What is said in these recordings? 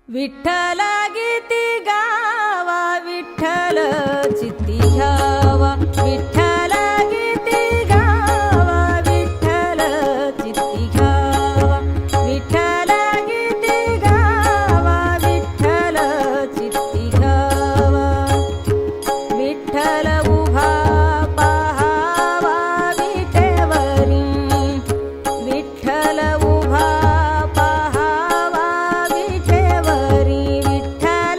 विठ्ठल गीती गावा विठ्ठल चित्ती घ्यावा विठ्ठल गीती गावा विठ्ठल चित्ती घ्यावा विठ्ठल गीती गावा विठ्ठल चित्ती घ्यावा विठ्ठल उभा पहावा विटेवरी विठ्ठल उभा पहावा विटेवरी विठ्ठल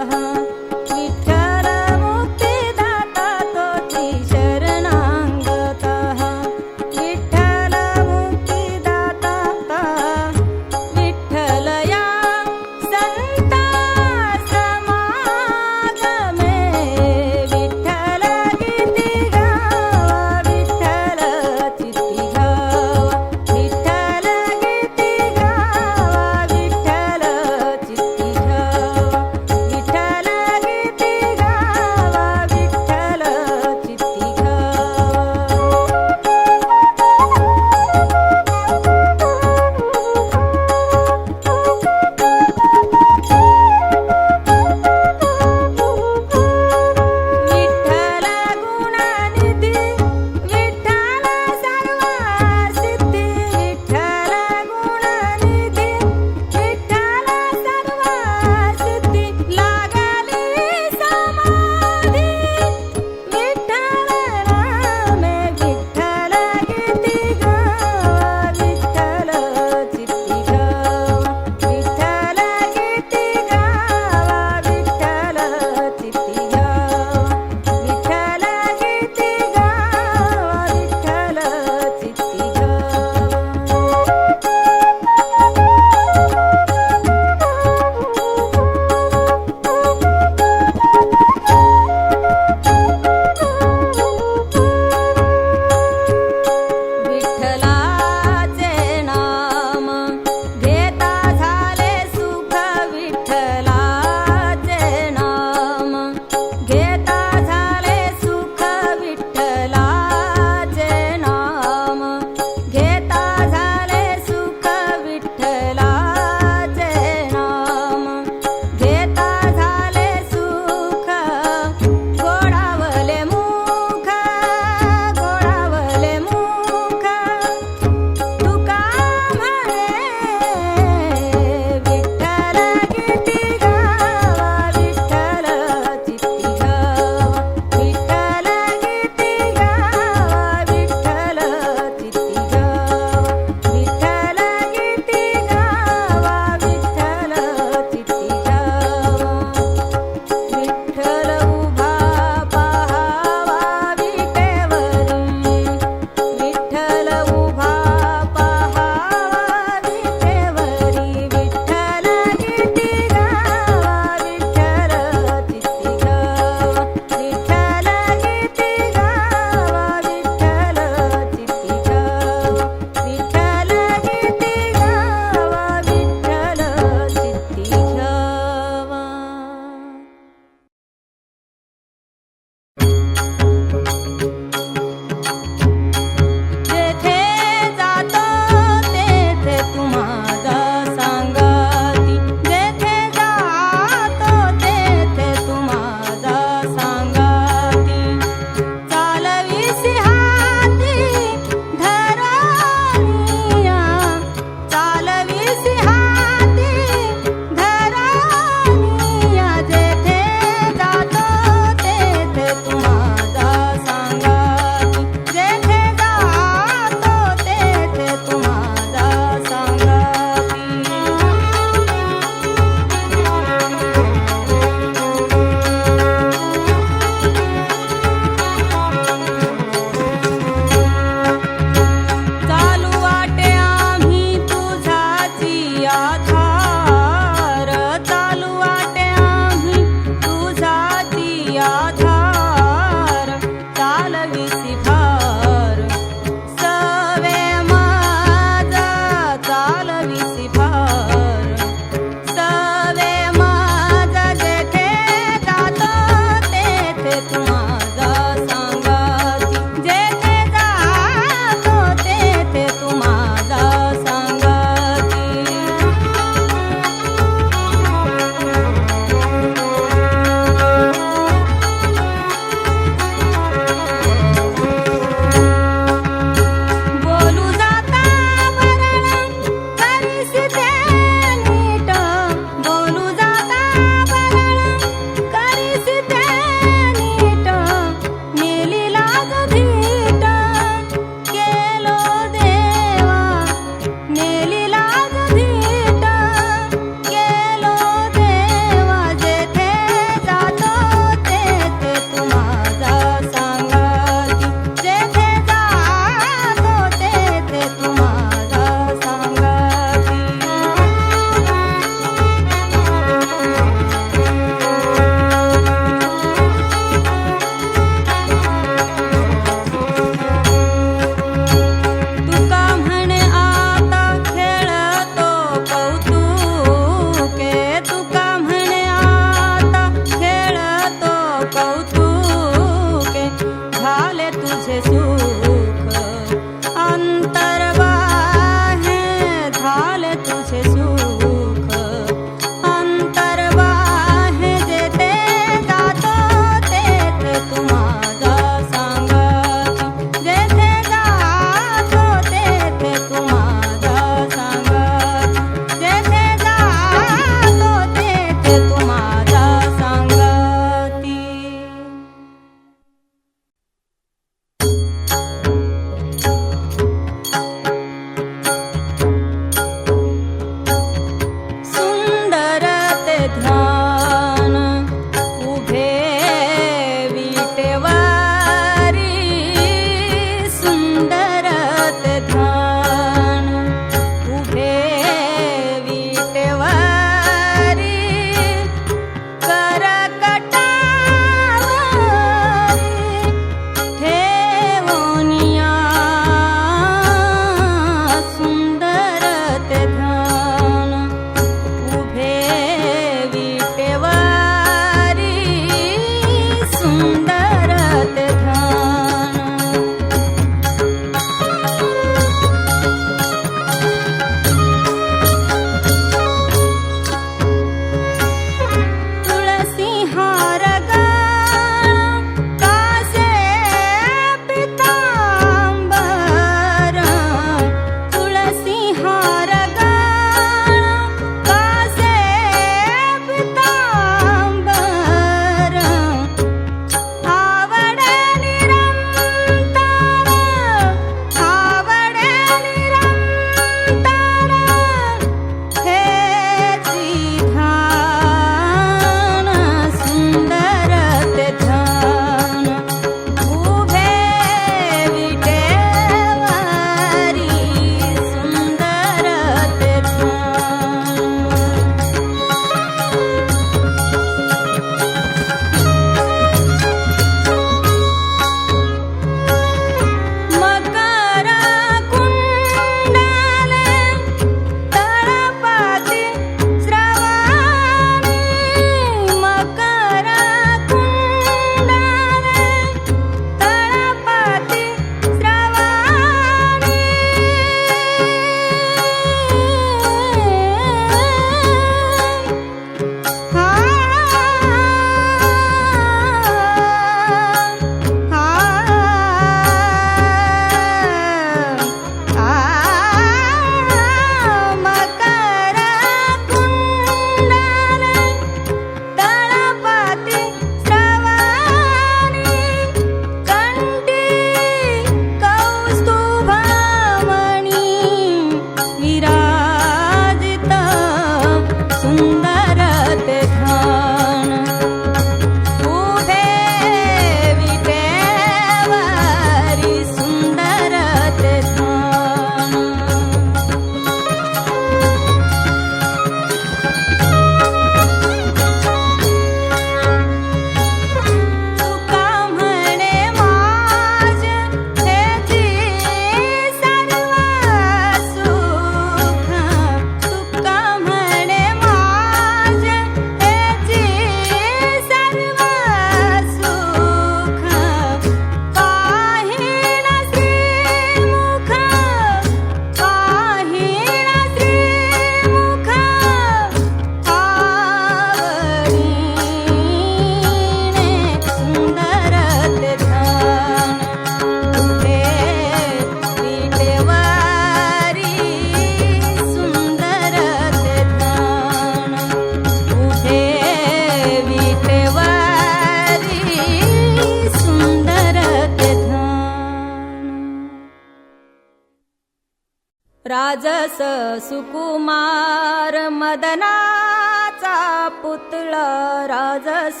राजस सुकुमार मदनाचा पुतळा राजस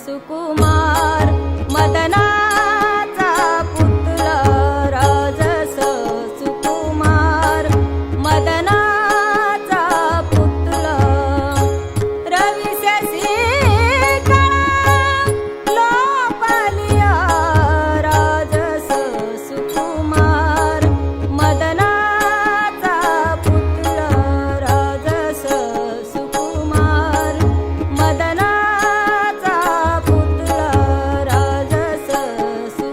सुकुमार मदनाचा पुतळा राजस सुकुमार मदनाचा पुतळा रविशशी लोपलिया राजस सुकुमार मदनाचा पुतळा राजस सुकुमार मदनाचा पुतळा राजस सुकुमार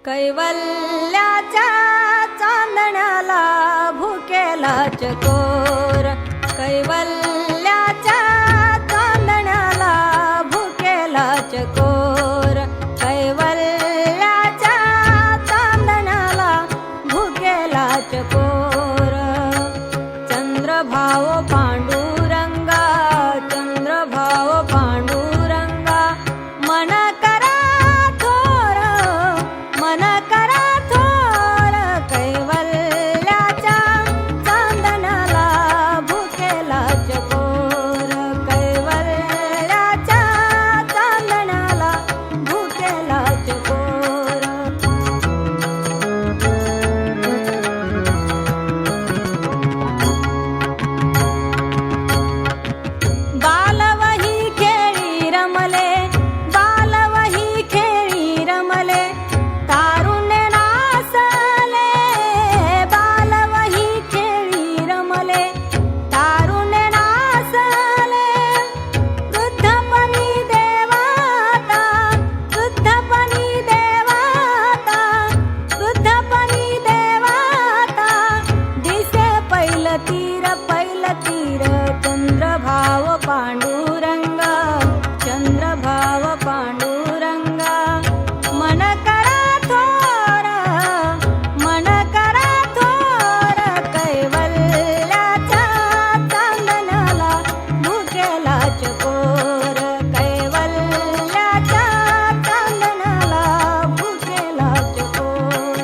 कैवल्याच्या चांदण्याला भुकेला चकोर, कैवल्याच्या चांदण्याला भुकेला चकोर, कैवल्याच्या चांदण्याला भुकेला चकोर. चंद्रभाव पांडुरंगा, चंद्रभाव पांडुरंगा, मन करा थोर, मन करा थोर, कैवल्याच्या चांदण्याला भुकेला चकोर, कैवल्याच्या चांदण्याला भुकेला चकोर. बालवही खेळी रमले, बालवही खेळी रमले, तारुण्य नासले, बालवही खेळी रमले, तारुण्य नासले. वृद्धपणी देवाता, वृद्धपणी देवाता, वृद्धपणी देवाता, दिसे पैल तीर, पैल तीर, चंद्रभाव पांडुरंगा, चंद्रभाव पांडुरंगा, मन करा थोर, मन करा थोर, कैवल्याच्या चांदण्याला भुकेला चकोर, कैवल्याच्या चांदण्याला भुकेला चकोर.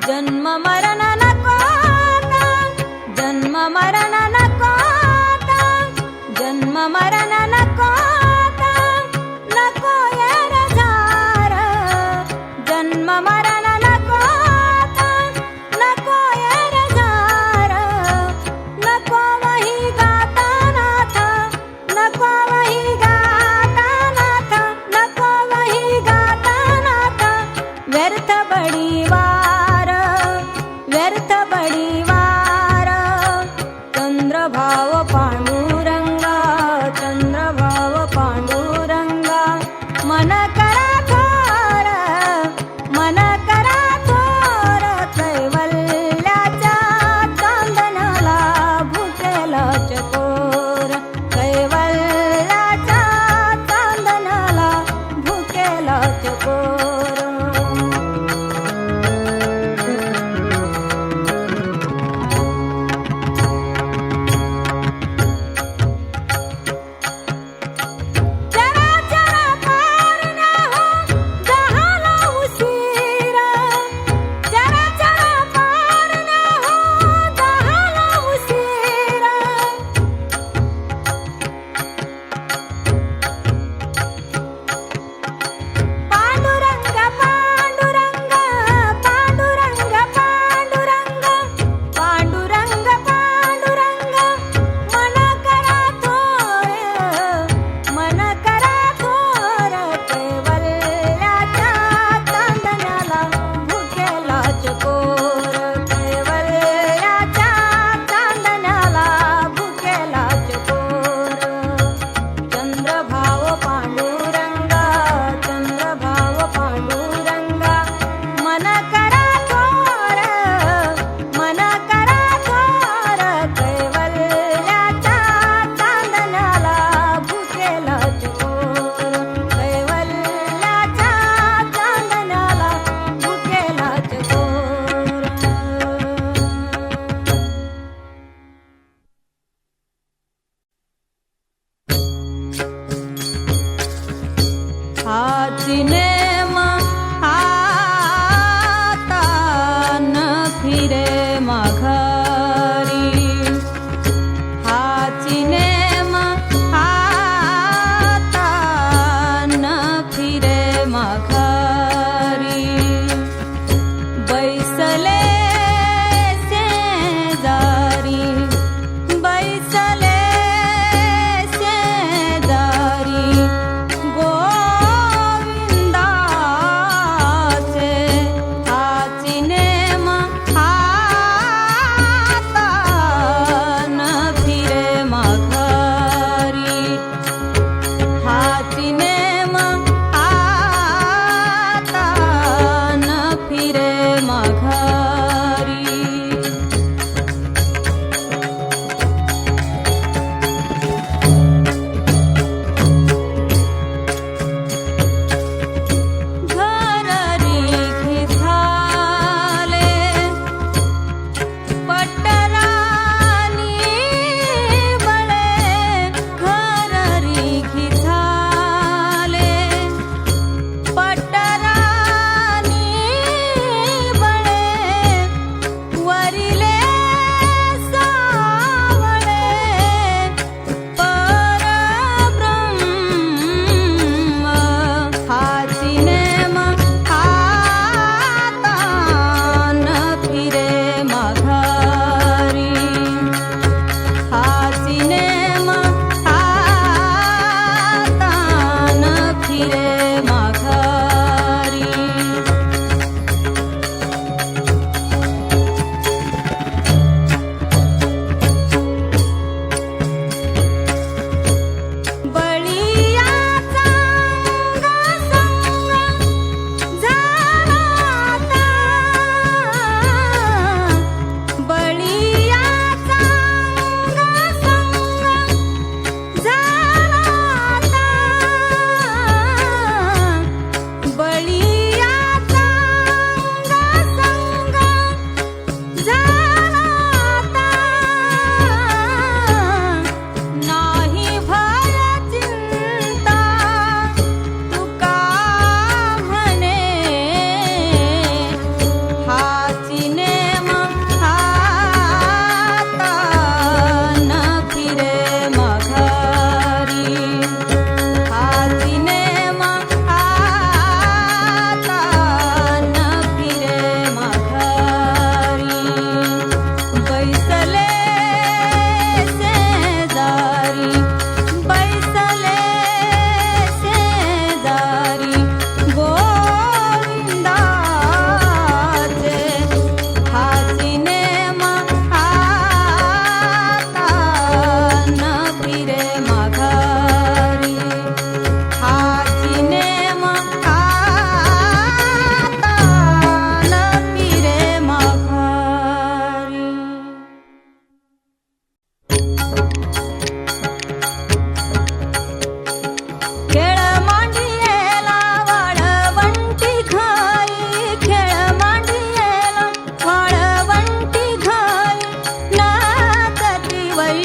जन्म मरण नको आता, जन्म मरण नको आता, जन्म मरण नको आता, नको येर झार, जन्म मरण नको आता, नको येर झार, नको वही गाता नाथ, नको वही गाता नाथ, नको वही गाता नाथ, व्यर्थ बडीवार, व्यर्थ बडीवार. चंद्रभाव पांडुरंगा, चंद्रभाव पांडुरंगा, मन करा थोर, मन करा थोर, कैवल्याच्या चांदण्याला भुकेला चकोर, कैवल्याच्या चांदण्याला भुकेला चकोर. चराचर पारण्या हो जहाला उशिरा, चराचर पारण्या हो जहाला उशिरा. पांडुरंग पांडुरंग, पांडुरंग पांडुरंग, पांडुरंग पांडुरंग, मन करा थोर, मन करा थोर, कैवल्याच्या चांदण्याला भुकेला चकोर, कैवल्याच्या चांदण्याला भुकेला चकोर. चंद्रभाव पांडुरंगा, चंद्रभाव पांडुरंगा, मन करा थोर, मन करा थोर, कैवल्याच्या चांदण्याला भुकेला चकोर, कैवल्याच्या चांदण्याला भुकेला चकोर. हाची नेम आता न फिरे माघारी, हाची नेम आता न फिरे माघारी. बैसले शेजारी, बैसले शेजारी, गोविंदा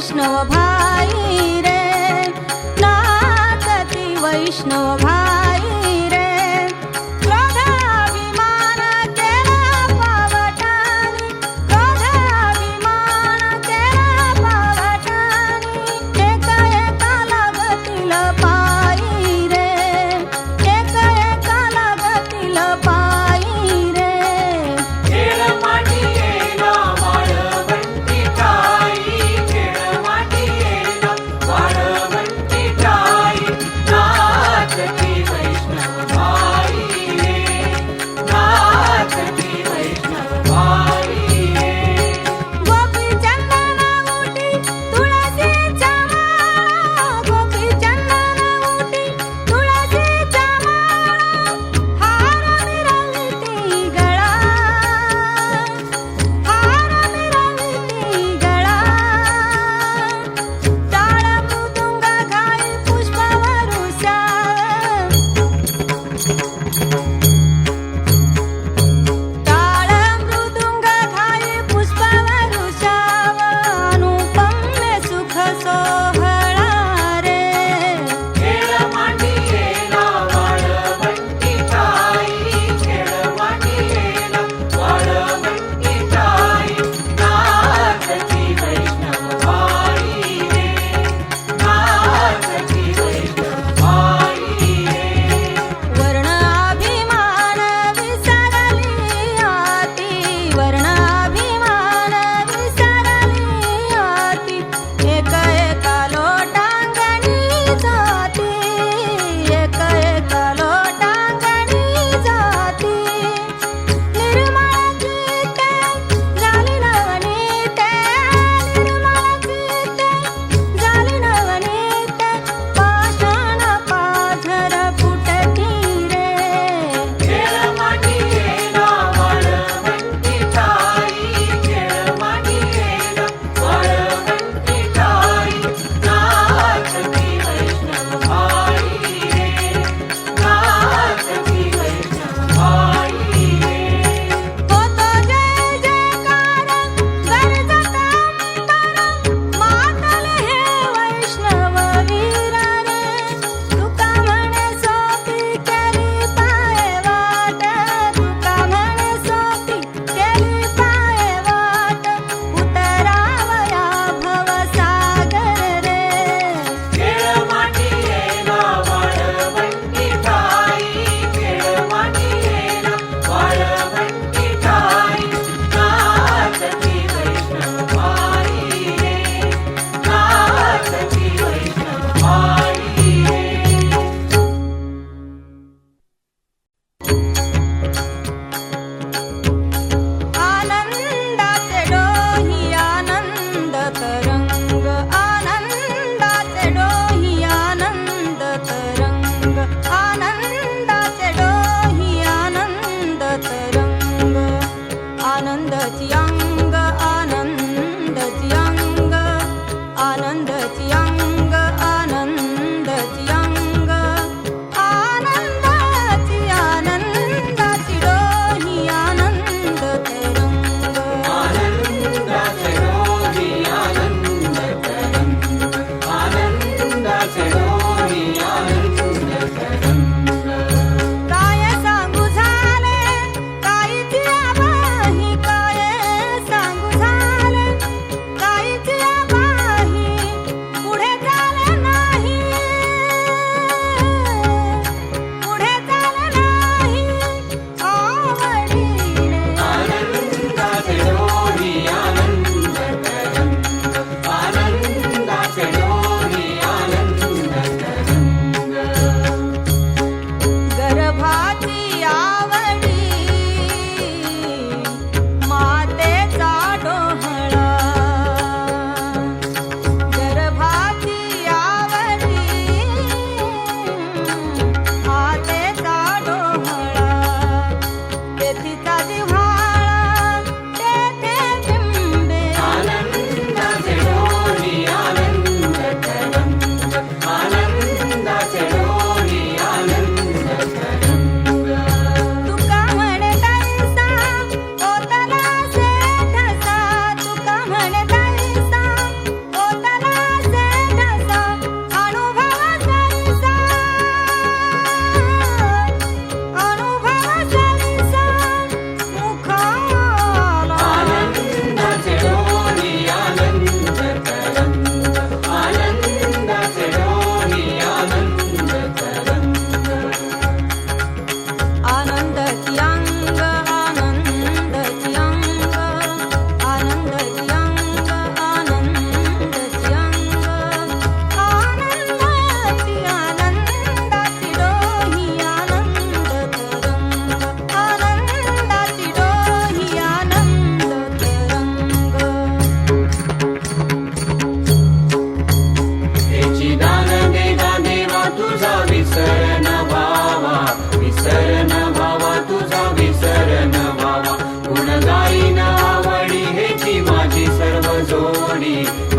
वैष्णव भाई रे, नाचती वैष्णव भाई रे. क्रोधाभिमान केला पावटानी, क्रोधाभिमान केला पावटानी. एका एका लागतील पायी रे, एका एका लागतील पायी रे. खेळ माटी येला वाळवंटी टाई, खेळ माटी येला वाळवंटी टाई. नाचती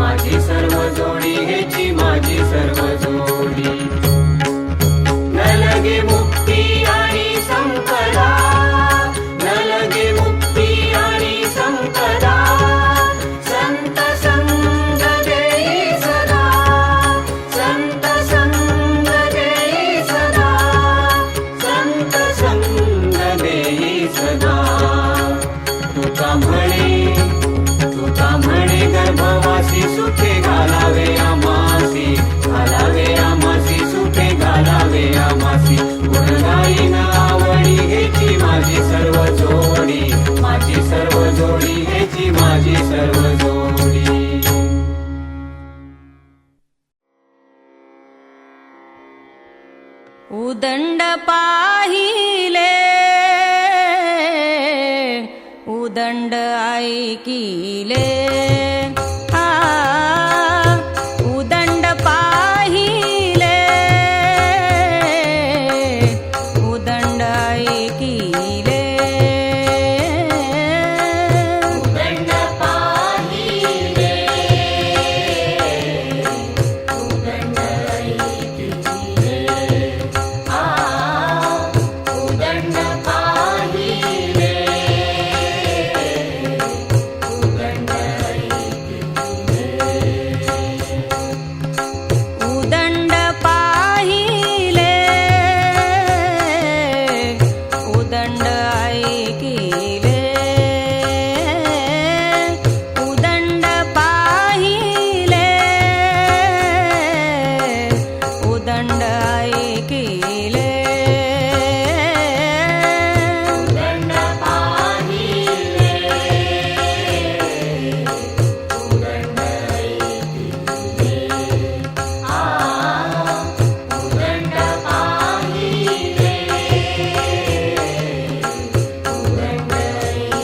माझी सर्व जोडी हेची माझी सर्व जोडी न लगे मुक्ती आणि संपदा न लगे मुक्ती आणि संपदा संत संग देई सदा संत संग देई सदा संत संग देई सदा तुका म्हणे गर्भवासी सुखे घालावे आमासी सुखे घालावे आमासी गुणगायी न आवडी हेची माझी सर्व जोडी माझी सर्व जोडी हेची माझी सर्व जोडी उदंड पाहिले उदंड ऐकिले उदंड पाहिले उदंड ऐकिले उदंड पाहिले उदंड ऐकिले उदंड पाहिले उदंड उदंड पाहिले उदंड ऐकिले उदंड पाहिले उदंड ऐकिले उदंड पाहिले उदंड ऐकिले उदंड पाहिले उदंड ऐकिले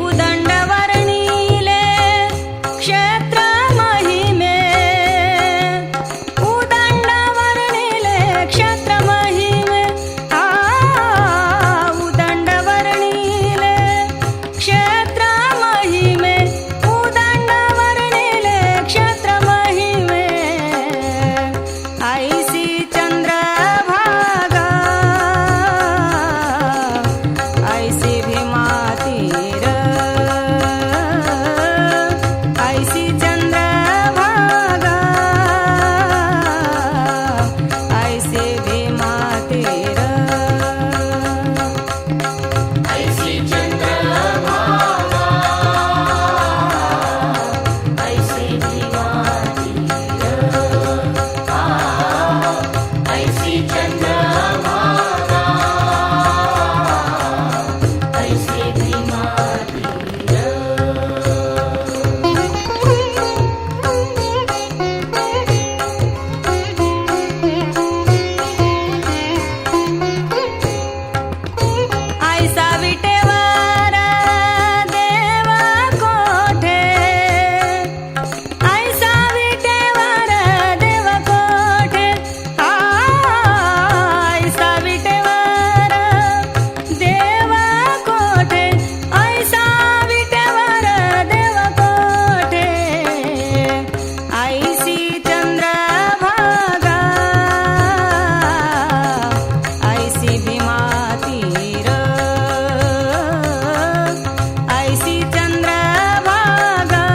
उदंड वर्णिले क्षेत्र महिमे उदंड वर्णिले क्षेत्र महिमे उदंड वर्णिले क्षेत्र महिमे उदंड वर्णिले क्षेत्र महिमे ऐसी चंद्रभागा ऐसी भीमातीर ऐसी चंद्रभागा ऐसी भीमातीर ऐसी चंद्रभागा ऐसी भीमातीर ऐसी चंद्रभागा ऐसी भीमातीर ऐसा विटेवर देव कोठे ऐसा विटेवर देव कोठे ऐसा विटेवर देव कोठे ऐसा विटेवर देव कोठे ऐसी चंद्रभागा ऐसी भीमातीर ऐसी चंद्रभागा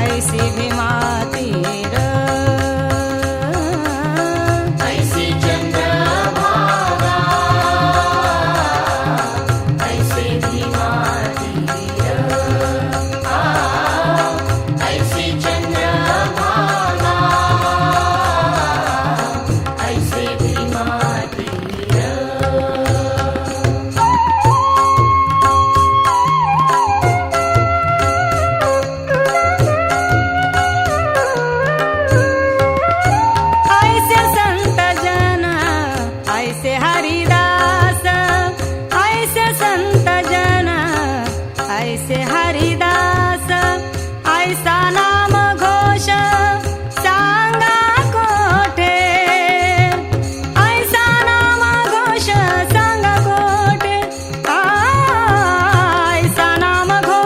ऐसी भीमातीर ऐसी चंद्रभागा ऐसी भीमातीर ऐसी चंद्रभागा ऐसी भीमातीर ऐसे संत जन ऐसे हरिदास ऐसे संत जन ऐसे हरिदास ऐसा नाम घोष सांगा कोठे ऐसा नाम घोष सांगा कोठे ऐसा नाम घोष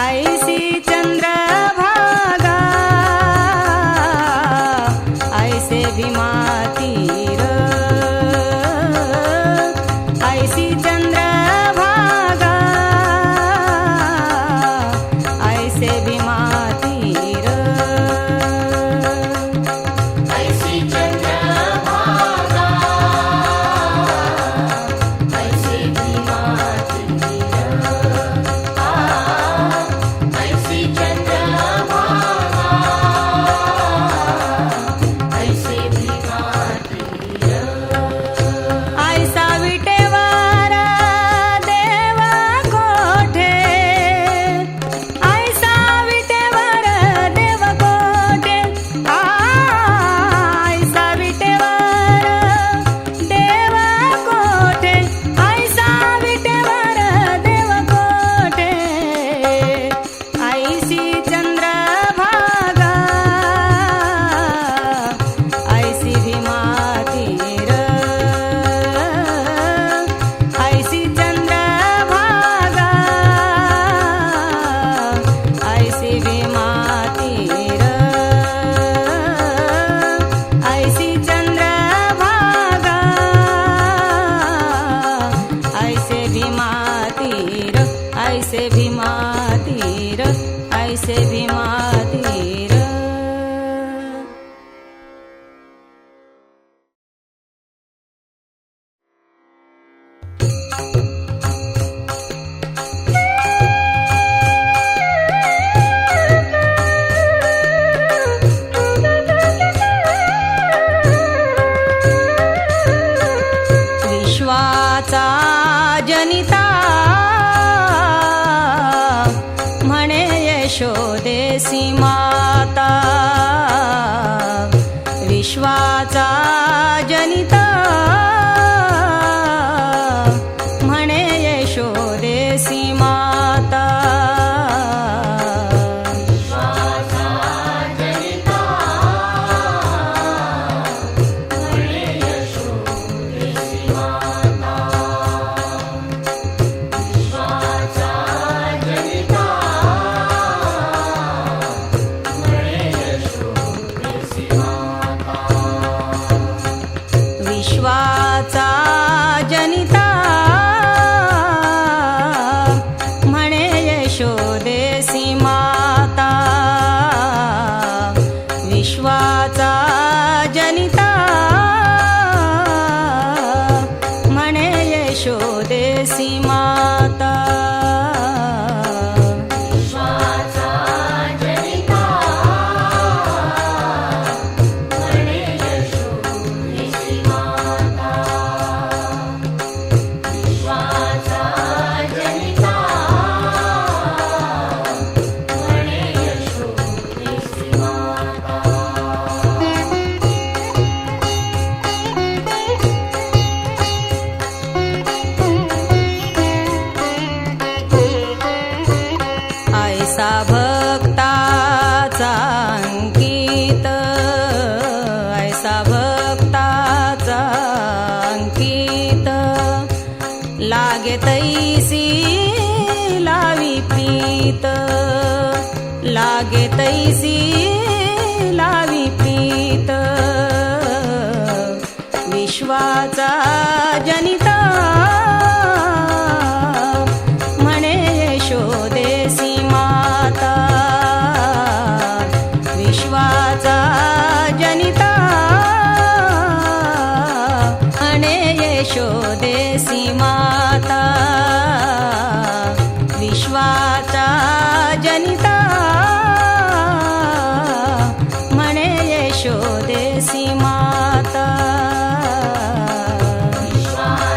ऐसी चंद्रभागा ऐसे भीमा तीर ऐसी चंद्रभागा ऐसे भीमा तीर ऐसी चंद्रभागा ऐसे भीमा तीर ऐसी चंद्रभागा ऐसे भीमा तीर ऐसा विटेवर देव कोठे ऐसा विटेवर देव कोठे ऐसा विटेवर देव कोठे ऐसा विटेवर देव कोठे ऐसी चंद्रभागा ऐसी भीमा तीर ऐसी चंद्रभागा ऐसी भीमा तीर ऐसी चंद्रभागा ऐसे भीमा तीर ऐसे भीमा तीर ऐसे भीमा तीर विश्वाचा जनिता म्हणे यशोदेसी माता विश्वाचा जनिता म्हणे यशोदेसी माता विश्वाचा जनिता म्हणे यशोदेसी माता विश्वाचा जनिता म्हणे यशोदेसी माता ऐसा भक्ताचा अंकित ऐसा भक्ताचा अंकित लागे तैसी लावी प्रीत लागे तैसी लावी प्रीत विश्वाचा जनिता म्हणे यशोदेसी माता विश्वाचा जनिता म्हणे यशोदेसी माता विश्वाचा जनिता म्हणे यशोदेसी माता विश्वाचा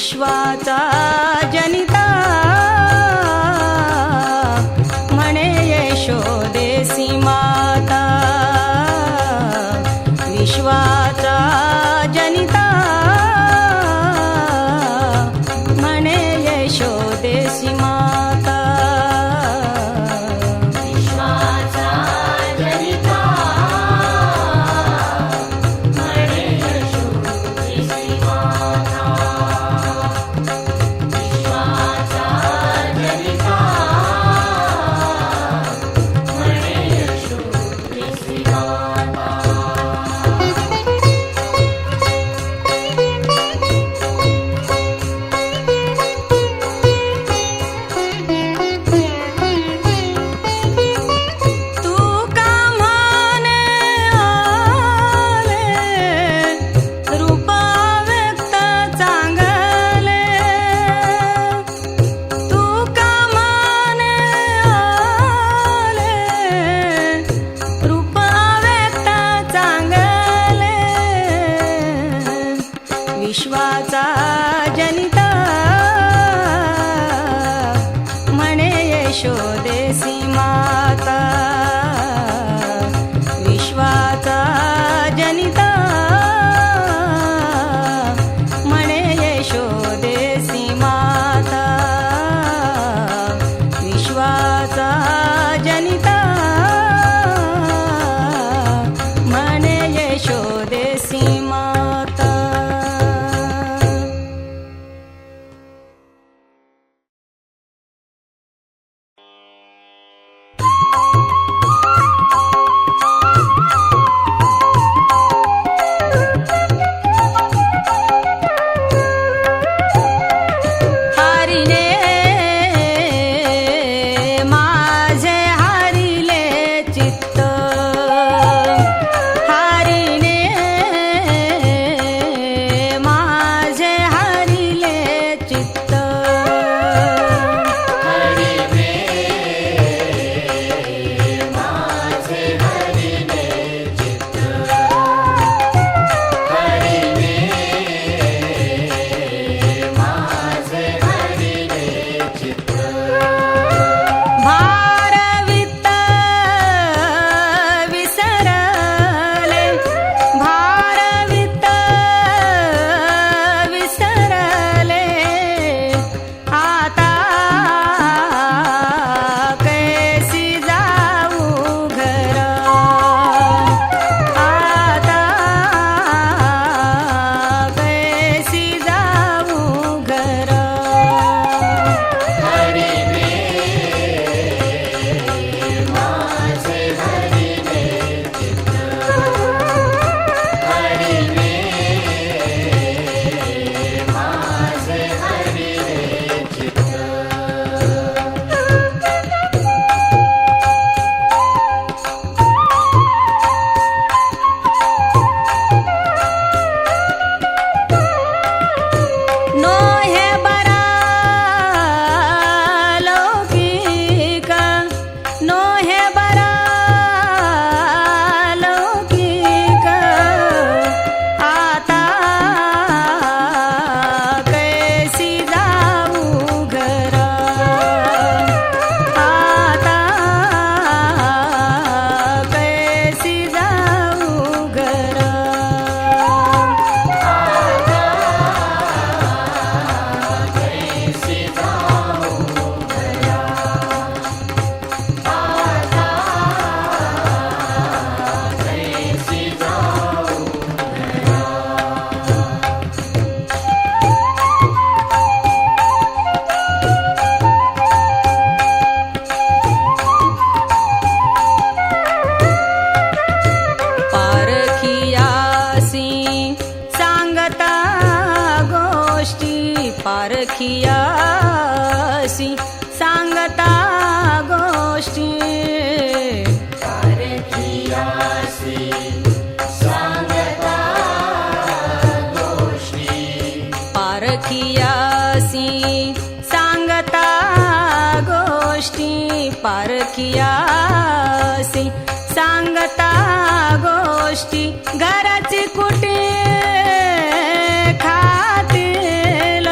विश्वाचा जनिता म्हणे यशोदेसी माता विश्वाचा जनिता म्हणे यशोदेसी माता विश्वाचा जनिता म्हणे यशोदेसी माता विश्वाचा जनिता म्हणे यशोदेसी माता तू का म्हणे आले रूप व्यक्त चांगले तू का म्हणे आले रूप व्यक्त चांगले विश्वाचा जनिता म्हणे यशोदेसी माता विश्वाचा जनिता म्हणे यशोदेसी माता विश्वाचा जनिता म्हणे यशोदेसी माता हरिले माझे हरिले चित्त हरिले माझे हरिले चित्त हरिले माझे हरिले चित्त हरिले माझे हरिले चित्त भारवित विसरले भारवित विसरले आता कैसी जाऊ घर आता कैसी जाऊ घर हरिले माझे हरिले चित्त हरिले माझे हरिले चित्त नो हे बरा लौकिक नो हे बरा लौकिक आता कैसी जाऊ घर आता कैसी जाऊ घर कैसी जाऊ घरा आता कैसी जाऊ घरा पारखियासी सांगता गोष्टी पारखियासी सांगता गोष्टी पारखियासी सांगता गोष्टी पारखियासी सांगता गोष्टी पारखियासी सांगता गोष्टी घराची कुटी खातील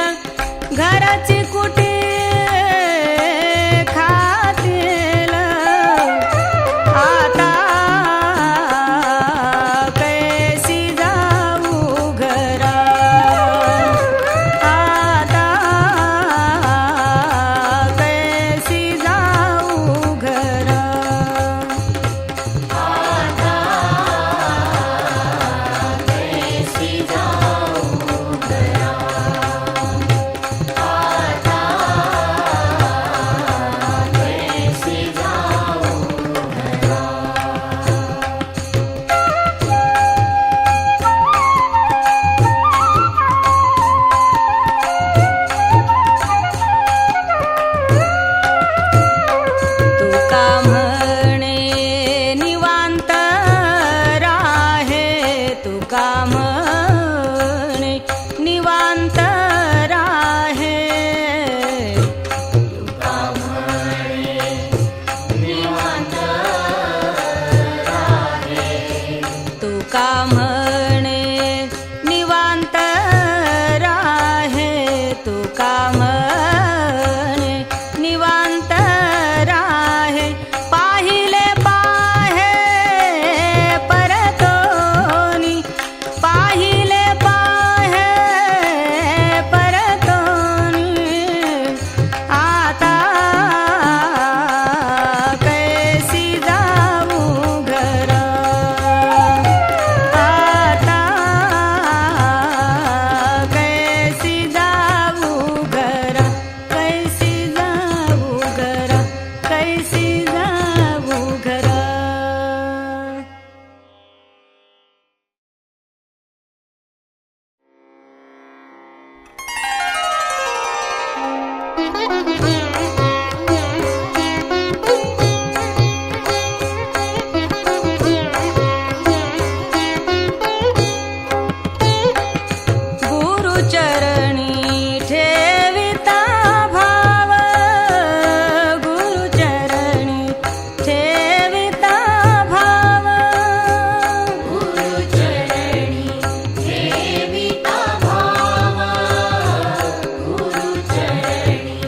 गुरुचरणी ठेविता भाव, गुरुचरणी ठेविता भाव, गुरुचरणी ठेविता भाव, गुरुचरणी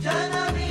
जननी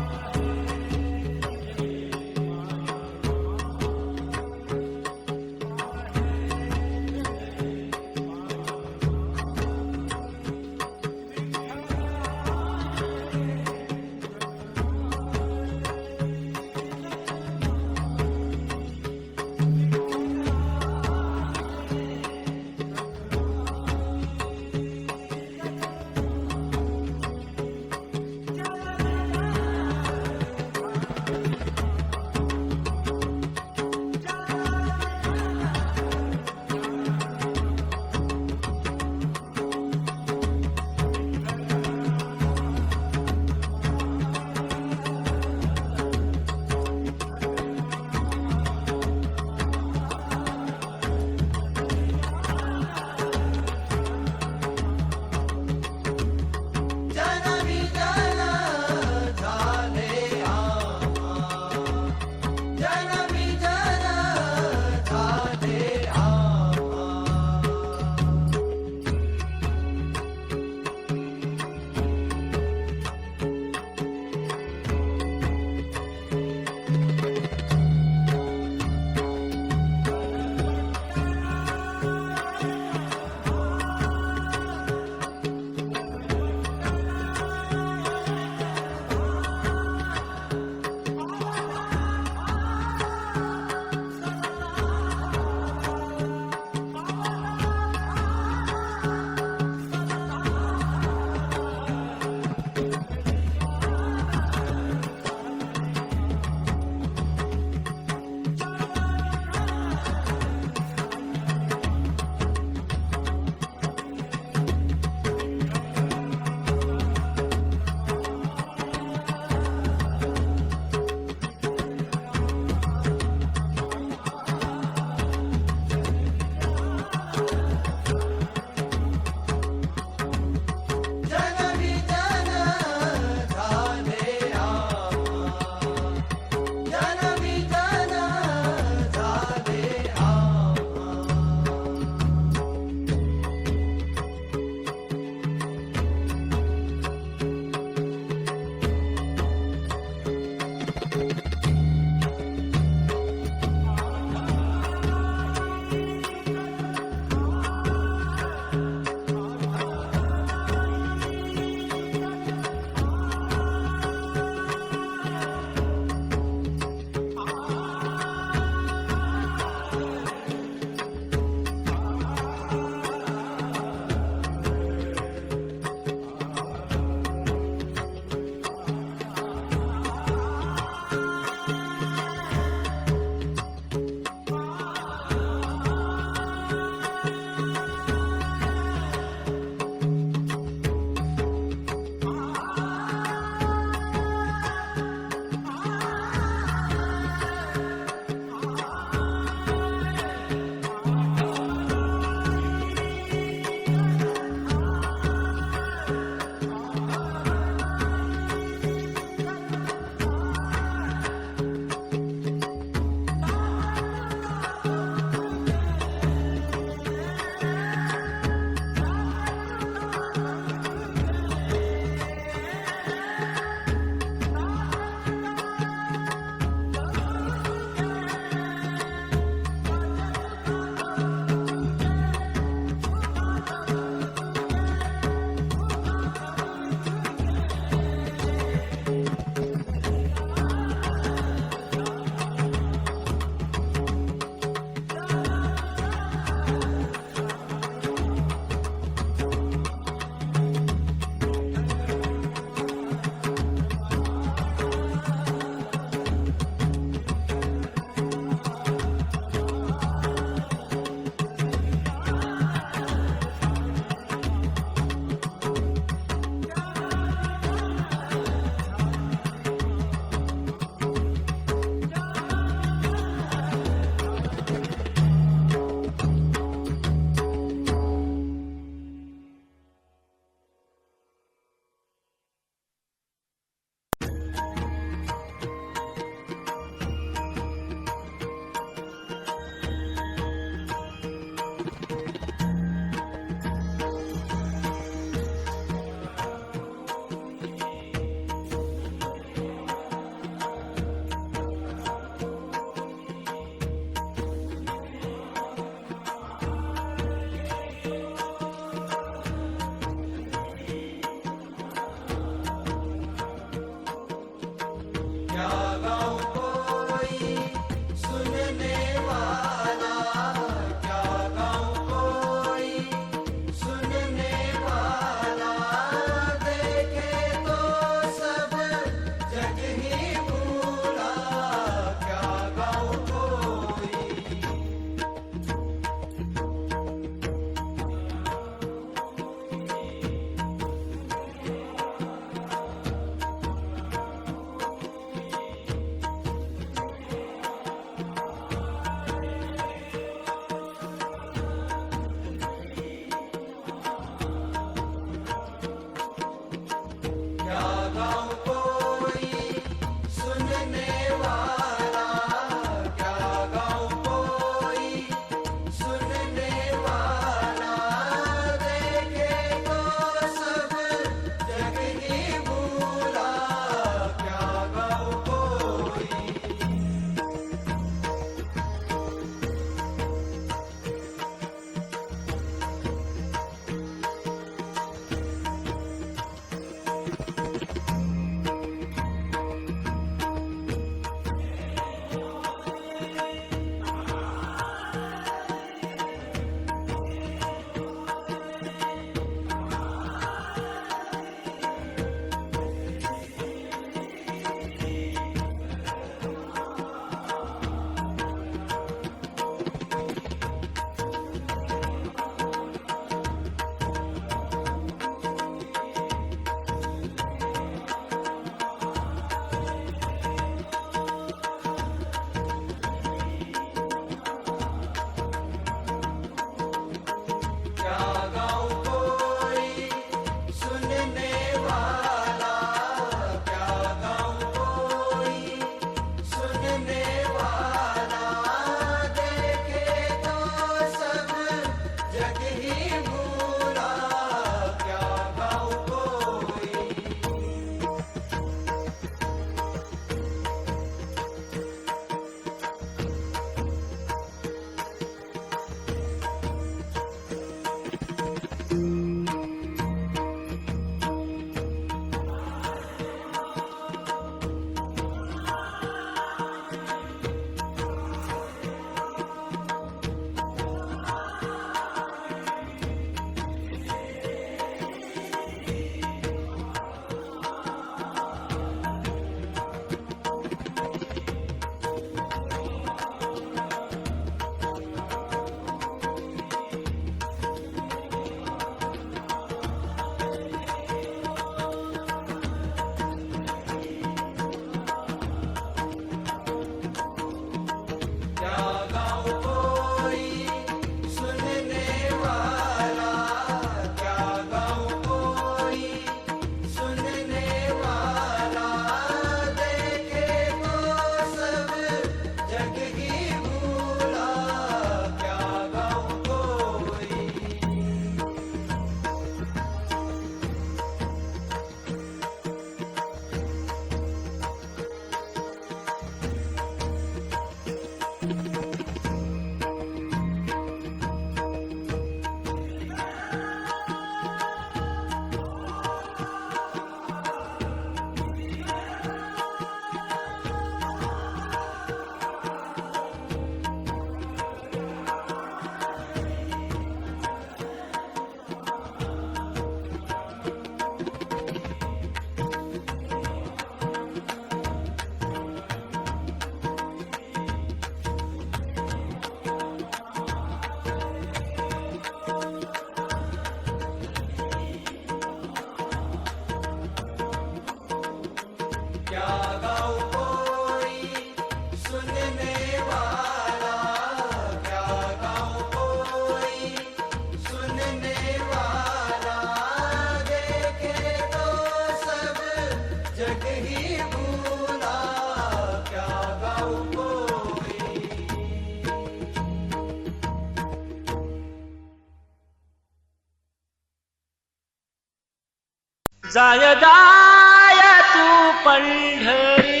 जाय जाय तू पंढरी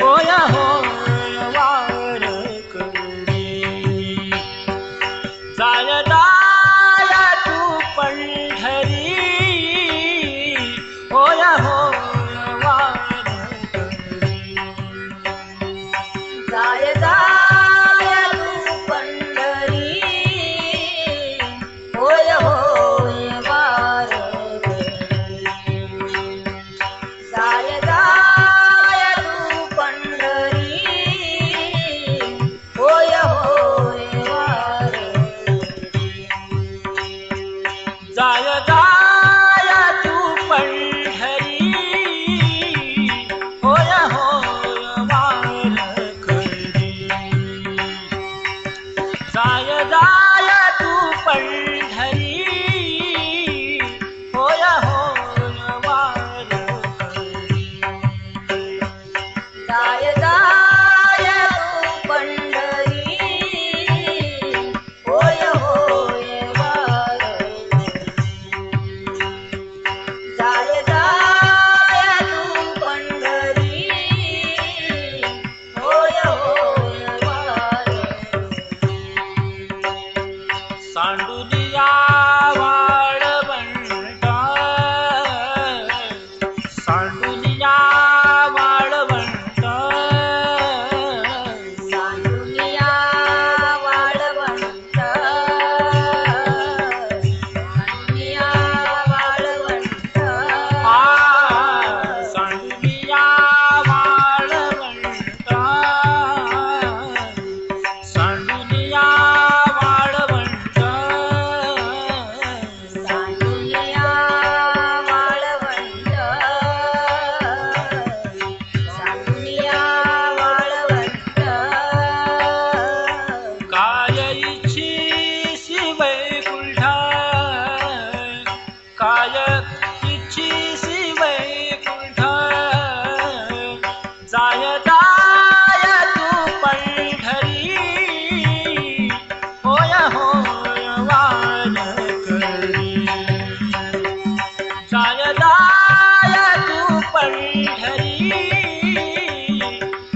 होय होय वारकरी जाय जाय तू पंढरी होय होय वारकरी जाय जाय तू पंढरी होय होय वारकरी जाय जाय तू पंढरी होय होय वारकरी जाय जाय तू पंढरी होय होय वारकरी जाय जाय तू पंढरी होय होय वारकरी जाय जाय तू पंढरी होय होय वारकरी जाय जाय तू पंढरी होय होय वारकरी सांडुलिया वाळवंटा सांडुलिया वाळवंटा सांडुलिया वाळवंट सांडुलिया वाळवंट आ सांडुलिया वाळवंटा सांडुलिया वाळवंटा सांडुलिया वाळवंट सांडुलिया वाळवंट काय इच्छिसी वैकुंठा काय इच्छिसी वैकुंठा जाय जाय तू पंढरी होय होय वारकरी जाय जाय तू पंढरी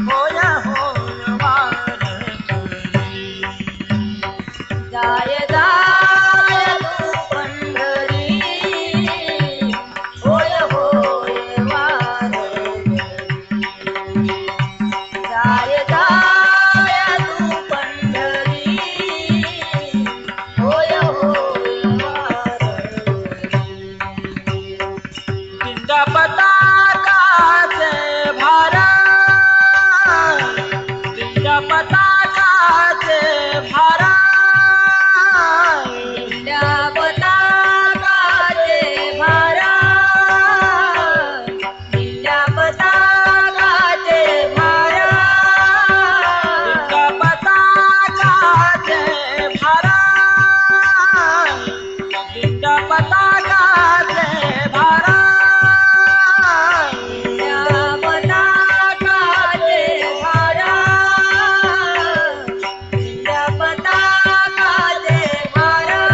होय होय वारकरी जाय जाय तू पंढरी होय होय वारकरी जाय जाय तू पंढरी होय होय वारकरी दिंडपताकाचे भारा दिंडपताकाचे भारा दिंड्या पताकाचे भारा दिंड्या पताकाचे भारा दिंडपताकाचे भारा दिंडपताकाचे भारा दिंड्या पताकाचे भारा दिंड्या पताकाचे भारा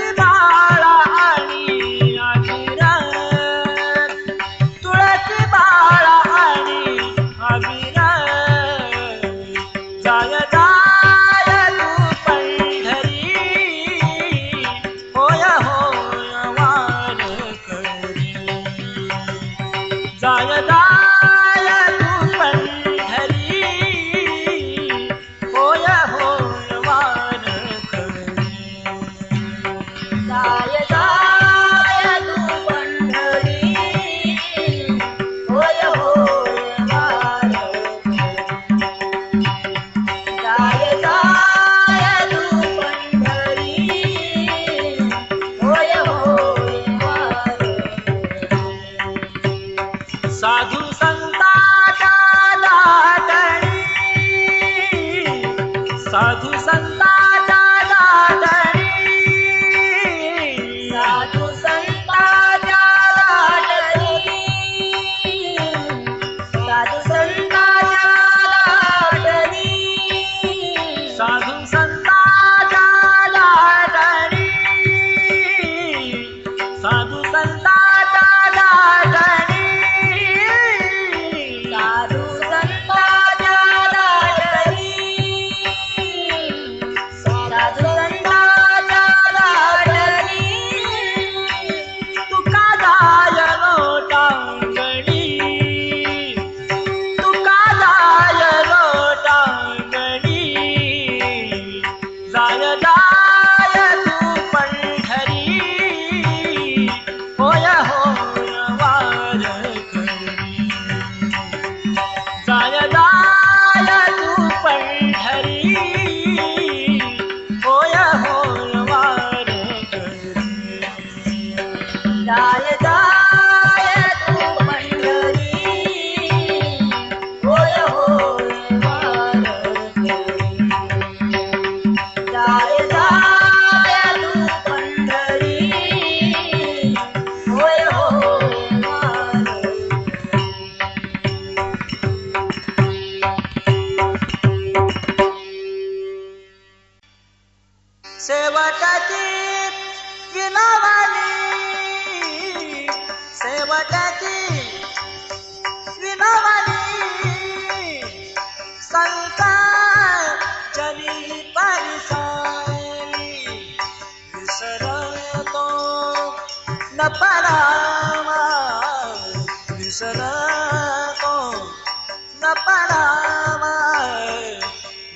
तुळसी बाळा आणि अभिराम तुळसी बाळा आणि अभिराम जाय जाय तू पंढरी होय होय वारकरी जाय जाय तू पंढरी होय होय वारकरी जाय जाय तू पंढरी होय होय वारकरी जाय जाय तू पंढरी होय होय वारकरी साधू संतांच्या दाटणी साधू संतांच्या दाटणी साधू संतांच्या लाडणी साधू संतांच्या लाडणी साधू संतांच्या दाटणी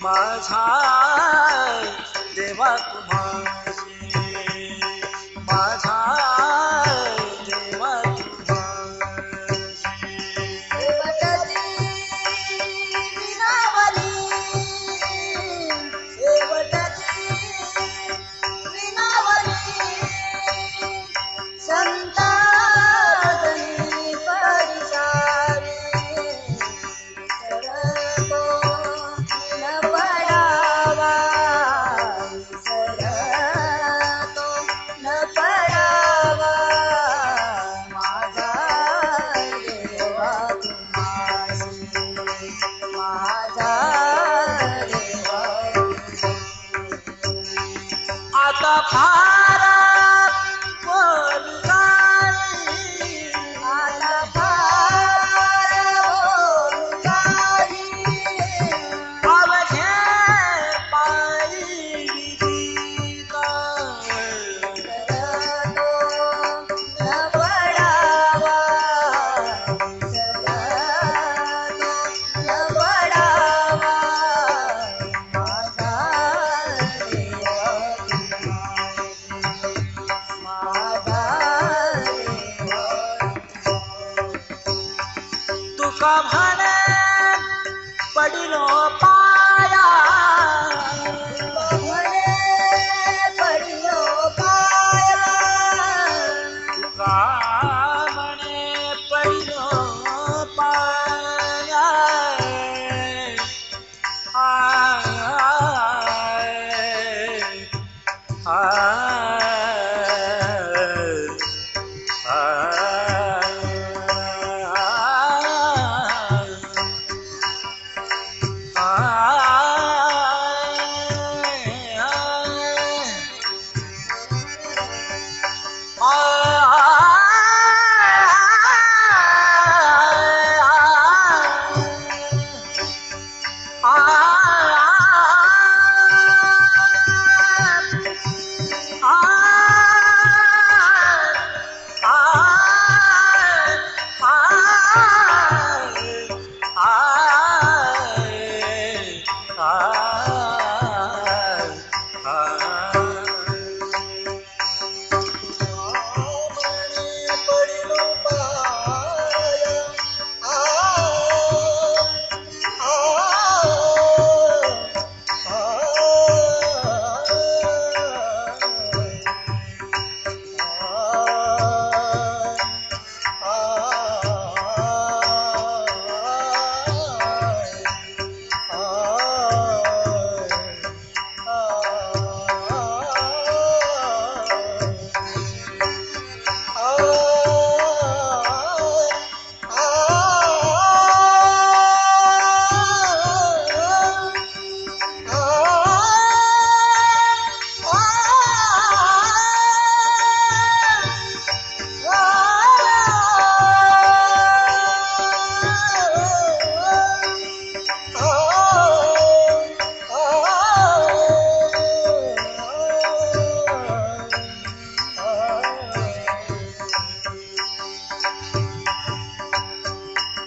माझा देवा तुम्हाशी माझा देवा तुम्हाशी शेवटची विनावली शेवटची विनावली संताजनी परिसारी सरतो न पडावा सरतो न पडावा माझा देवा तुम्हाशी माझा देवा आता फार बोलगाई आता फार बोलगाई अवघे पायी विधिका सरतो न पडावा सरतो न पडावा माझा देवा माझा देवा तुका म्हणे पडिलो पाया म्हणे पडिलो पाया तुका म्हणे पडिलो पाया पडिलो पाया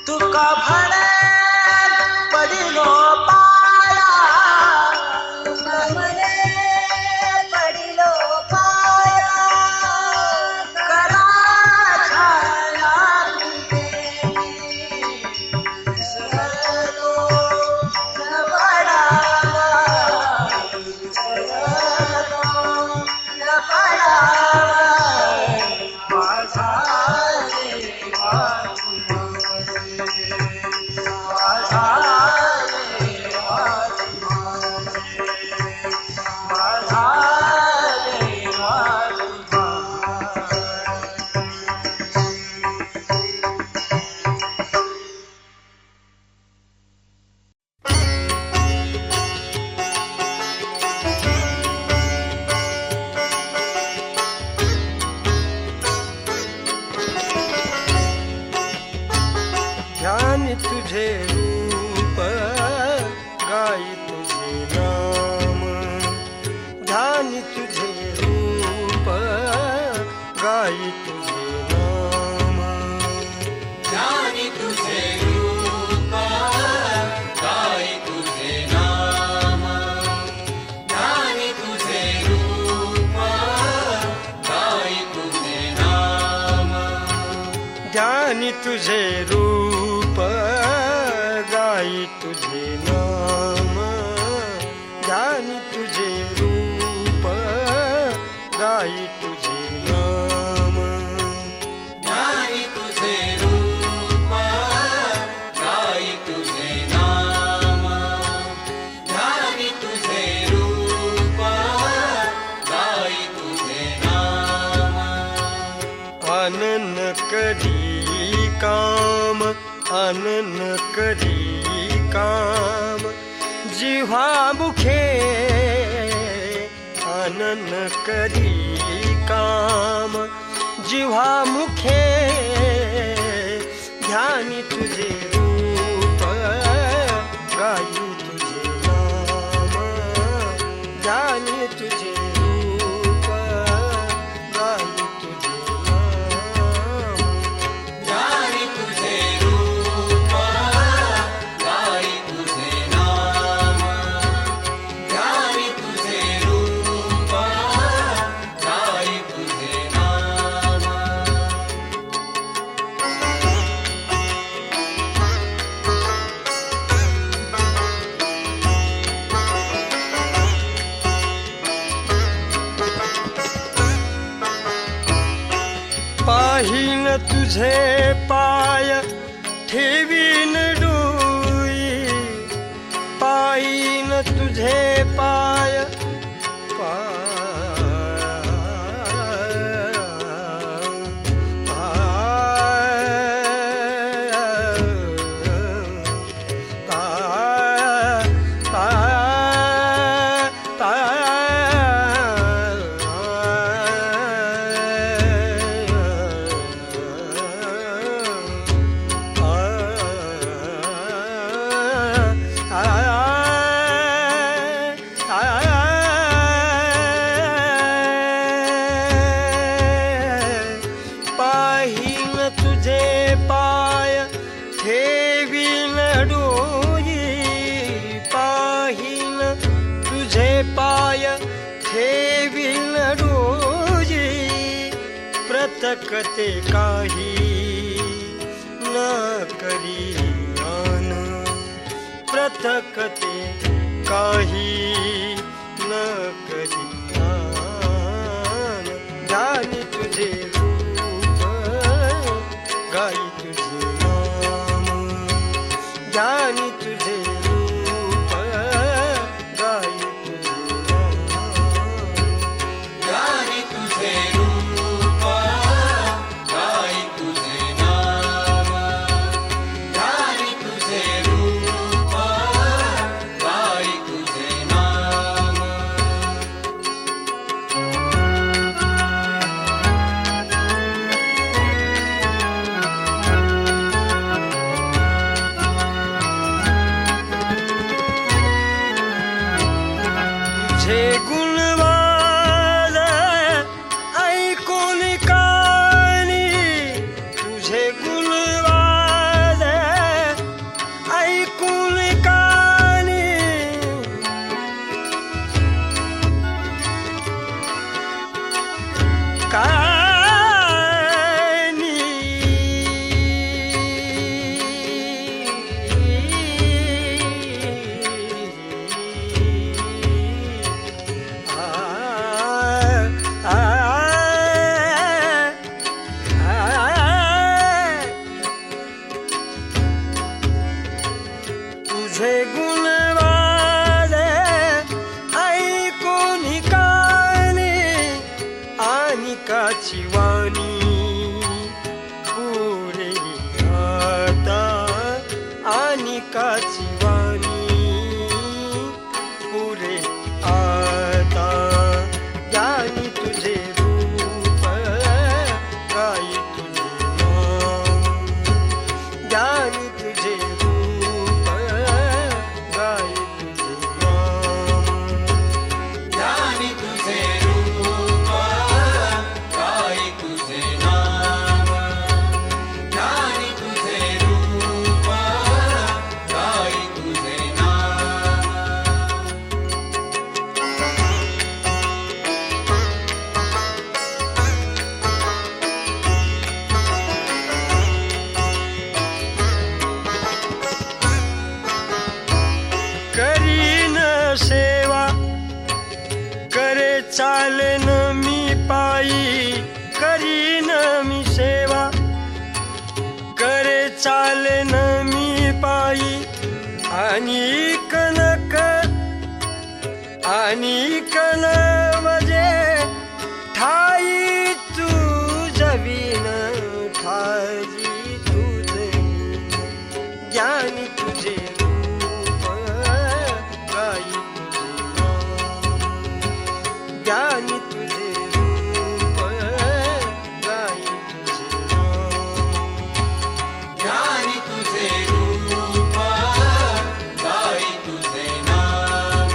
तुका म्हणे पडिलो पाया म्हणे पडिलो पाया करा छाया सरतो न पडावा सरतो न पडावा माझा देवा तुम्हासी माझा देवा तुम्हासी माझा देवा ध्यानी तुझे रूप गाई तुझे नाम ध्यानी तुझे रूप गाई तुझे नाम ध्यानी तुझे रूप गाई तुझे नाम तुझे रूप गाई तुझे नाम ध्यानी तुझे रूप गाई तुझे नाम ध्यानी तुझे रूप गाई तुझे नाम ध्यानी तुझे रूप गाई तुझे नाम आनन करी काम आनन करी काम जिव्हा मुखे आनन करी काम जिव्हा मुखे ध्यानी तुझे रूप गाई तुझे नाम ध्यानी तुझे रूप गाई तुझे नाम ध्यानी तुझे रूप गाई तुझे नाम ध्यानी तुझे रूप गाई तुझे नाम पाहीन तुझे पाय ठेवीन डोई पाहीन तुझे पाय पाहीन तुझे पाय ठेवीन डोई पाहीन तुझे पाय ठेवीन डोई प्रतकते काही न करी आन प्रतकते काही न करी आन ध्यानी तुझे रूप गाई तुझे नाम ध्यानी तुझे रूप गाई तुझे नाम ध्यानी तुझे रूप गाई तुझे नाम ध्यानी तुझे रूप गाई तुझे नाम तुझे गुणवान ऐकून कानी तुझे गुणवान ऐकून कानी तुझे गुणवान ऐकून कानी आनिकाची वाणी पुरे आता आनिकाची वाणी पुरे आता ध्यानी तुझे रूप गाई तुझे नाम ध्यानी तुझे रूप गाई तुझे नाम ध्यानी तुझे रूप गाई आणि कलवजे ठाई तुझविन ठाजी तुझे ज्ञानी तुझे रूप गाई तुझे नाम ज्ञानी तुझे रूप गाई तुझे नाम ज्ञानी तुझे रूप गाई तुझे नाम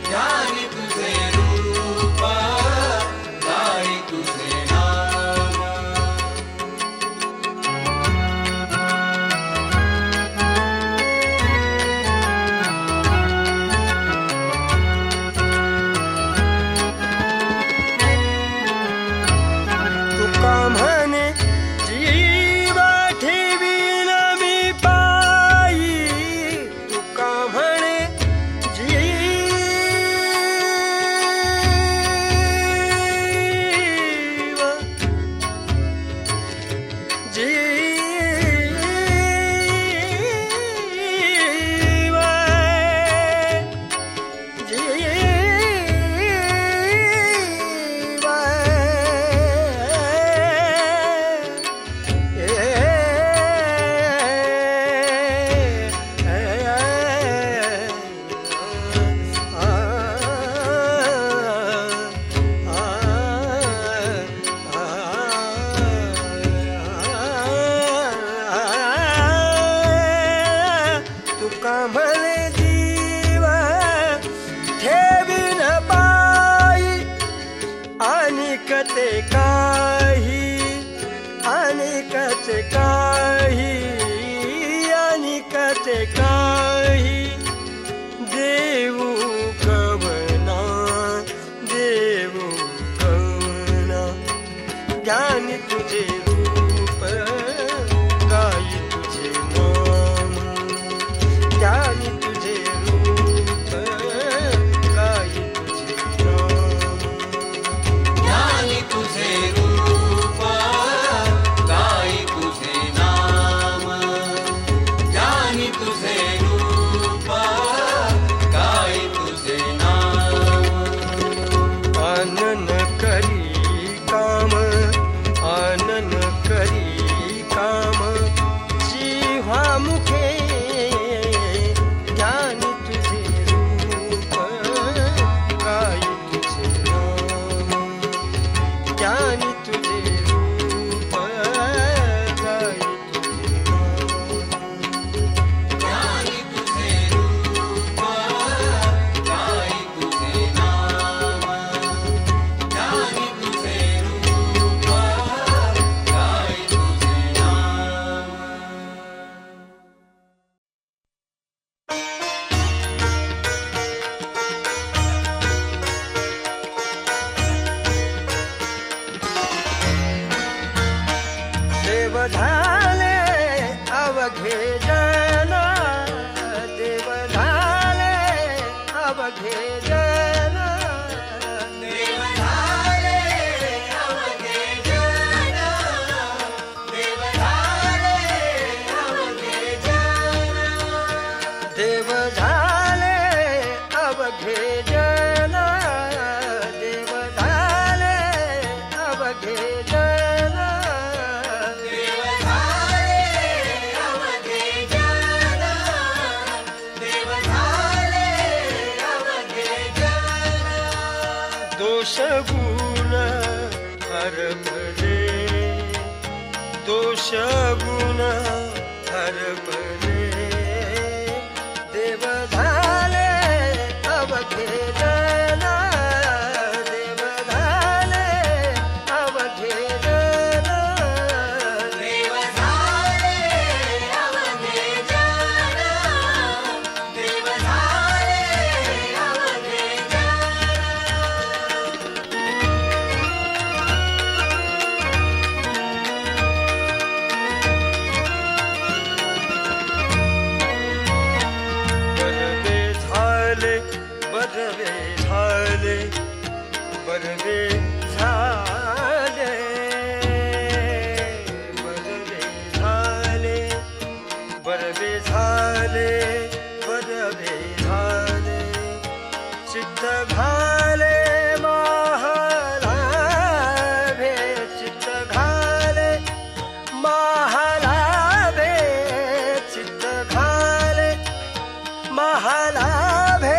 ज्ञानी तुझे रूप गाई तुझे नाम तुका म्हणे जीवा ठेवीन मी पायी तुका म्हणे तुका म्हणे जीव ठेवीन पायी अनिकते काही अनिकते काही अनिकते काही देऊ कवना देऊ कवना ज्ञानी तुझे रूप गाई तुझे नाम ज्ञानी तुझे रूप गाई तुझे नाम ज्ञानी तुझे रूप गाई तुझे नाम ज्ञानी तुझे रूप गाई तुझे नाम आनन करी काम आनन करी काम जिव्हा मुखे ज्ञानी तुझे रूप गाई तुझे नाम ज्ञानी तुझे रूप गाई तुझे नाम ज्ञानी तुझे रूप गाई तुझे नाम ज्ञानी तुझे रूप गाई तुझे नाम देव झाले अवघे जन देव झाले अवघे जन देव झाले अवघे जन देव झाले अवघे जन देव झाले अवघे जन देव झाले अवघे जन देव झाले अवघे जन देव झाले अवघे जन दोष गुण हरपले दोष गुण हरपले देव झाले अवघे जन देव झाले अवघे जन देव झाले अवघे जन देव झाले अवघे चित्त घाले महालाभे चित्त घाले महालाभे चित्त घाले महालाभे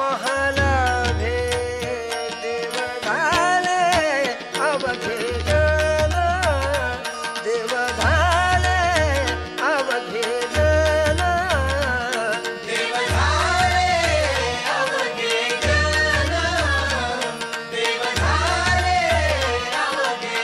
महालाभे देव घाले अवघे जन देव घाले अवघे जन देव झाले अवघे जन देव झाले अवघे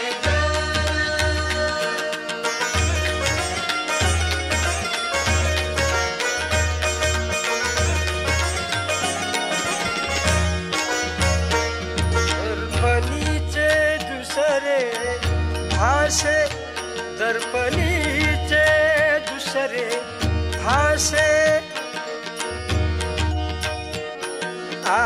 दर्पणीचे दुसरे भाषे दर्पणीचे दुसरे भाषे आ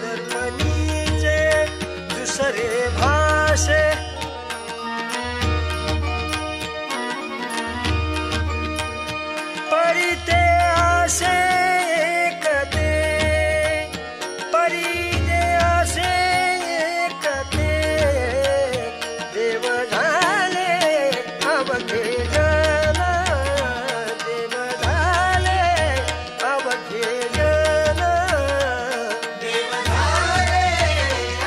दर्पणीचे दुसरे भाषे परिते आसे एकते परिते आसे एकते देव झाले अवघे जन देव झाले अवघे जन देव झाले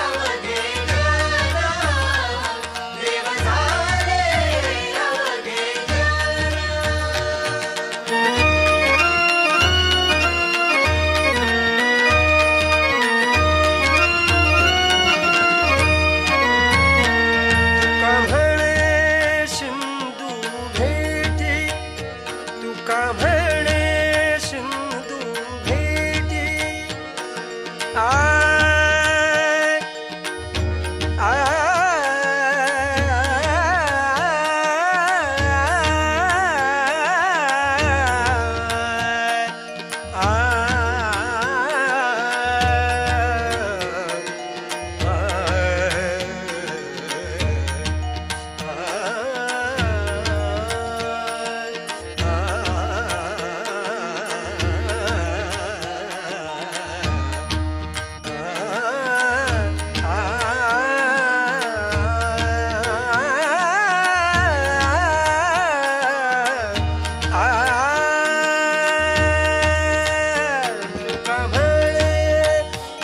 अवघे जन देव झाले अवघे तुका म्हणे सिंधू भेटी आय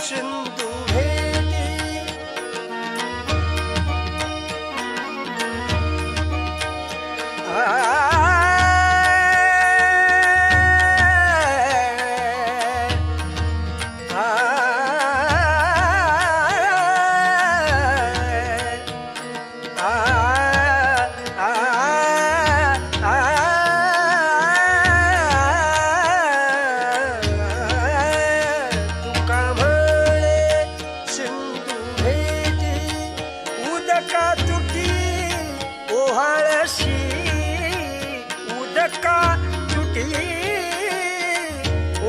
सिंधू भेटी तुका म्हणे सिंधू भेटी उदका तुटी ओहाळशी उदका तुटी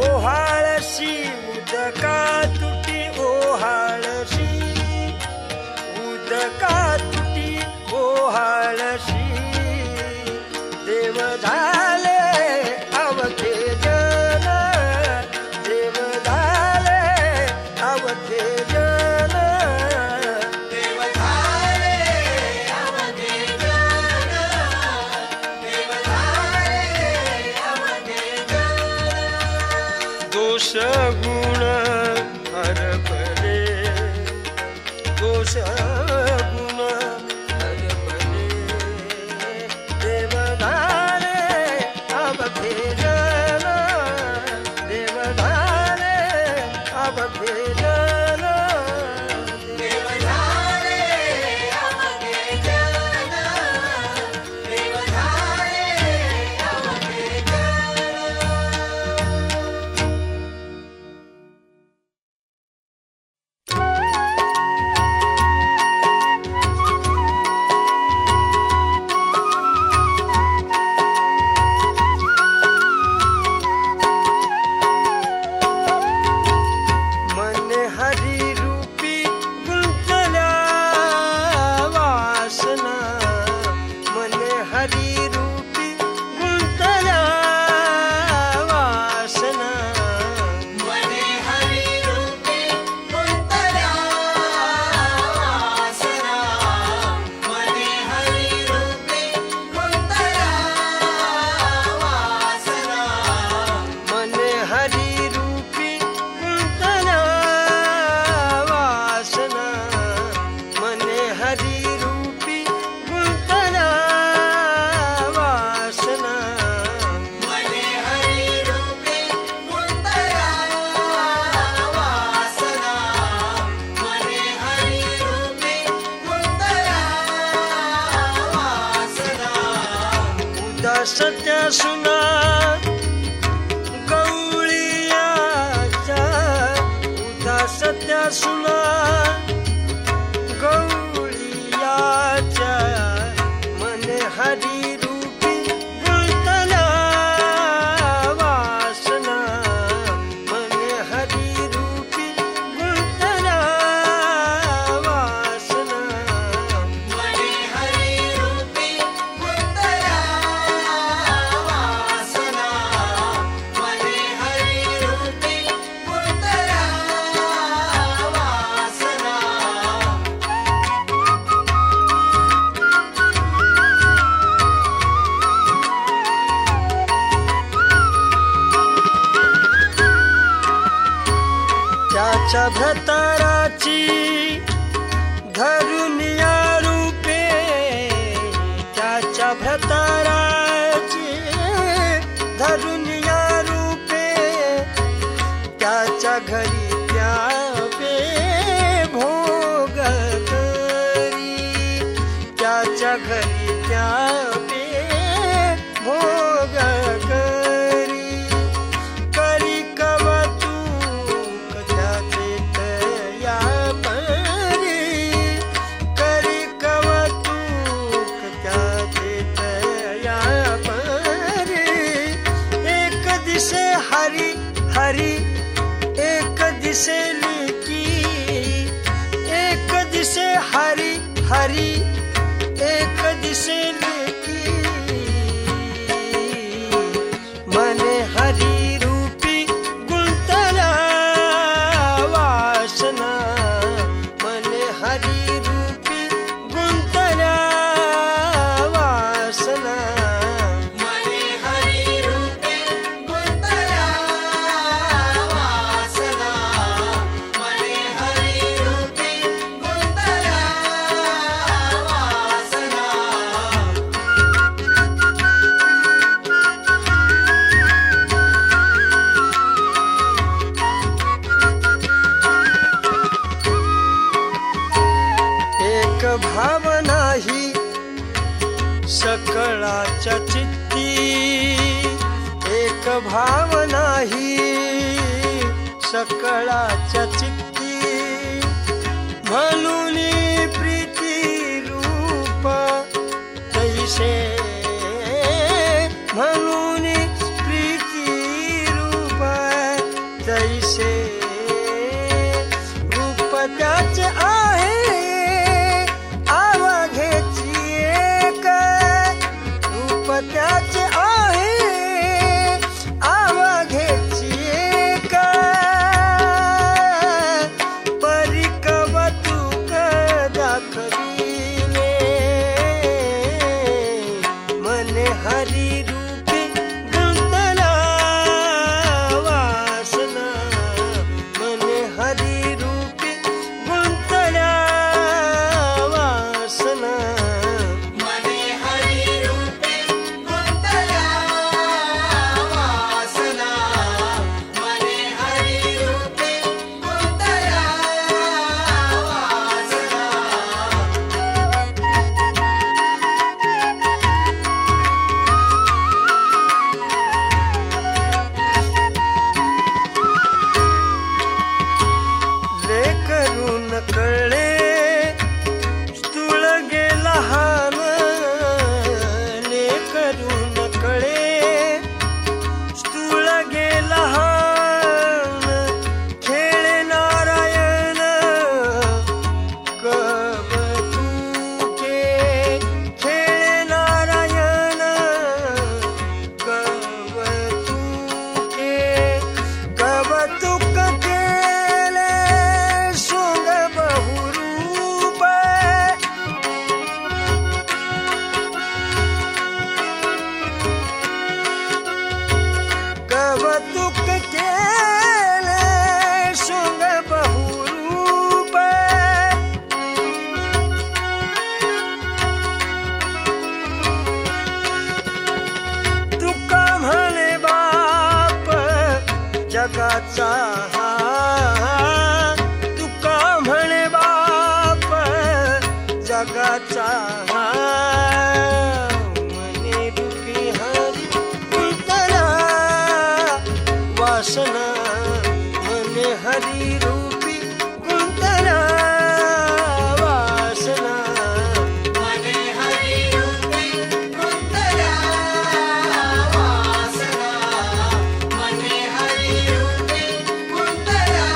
ओहाळशी उदका तुटी ओहाळशी उदका तुटी ओहाळशी देव झाले अवघे जन देव झाले अवघे जन देव झाले अवघे जन देव झाले अवघे जन दोष गुण हरपले दोष गुण हरपले देव झाले अवघे जन सत्या सुना गवळीयाच्या उदास त्या सुना गवळीयाच्या मने हरी रूपी गुंतल्या वासना मने हरी रूपी गुंतल्या वासना मने हरी रूपी गुंतल्या वासना मने हरी रूपी गुंतल्या वासना त्याच्या भताराची धरून या रूपे त्याच्या भताराची धरून या रूपे त्याच्या घरी त्यावे भोग करी त्याच्या घरी त्यावे भोग करी करी कवतूक त्याचे तया परी करी कवतूक त्याचे तया परी एक दिसे हरी हरी एक दिसे लिकी एक दिसे हरी हरी एक दिसे लिकी मने हरी रूपी गुंतल्या वासना मने हरी रूपी गुंतल्या वासना मने हरी रूपी गुंतल्या वासना मने हरी रूपी गुंतल्या वासना एक भाव नाही सकळाच्या चित्ती एक भाव नाही सकळाच्या चित्ती म्हणून प्रीती रूप तैसे म्हणून प्रीती रूप तैसे रूप त्याचे आहे आवघेची एक रूप त्याचे आहे आवघेची एक परी कवतुक दाखविले मने हरी रूपी गुंतल्या वासना मने हरी रूपी गुंतल्या वासना मने हरी रूपी गुंतल्या वासना मने हरी रूपी गुंतल्या वासना लेकरून कळले स्थूळ गेला हान लेकरून कळे स्थूळ गेला हान खेळे नारायण कवतुके खेळे नारायण कवतुके कवतुक केले सोंग बहुरूप कवतुक केले सोंग बहुरूप तुका म्हणे बाप जगाचा हा तुका म्हणे बाप जगाचा हा मने रूपी हरी वासना मने हरी रूपी गुंतला वासना मने हरी रूपी गुंतल्या वासना मने हरी रूपी गुंतल्या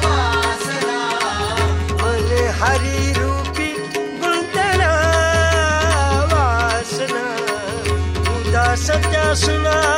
वासना मने हरी रूपी गुंतला वासना उदास त्या सुना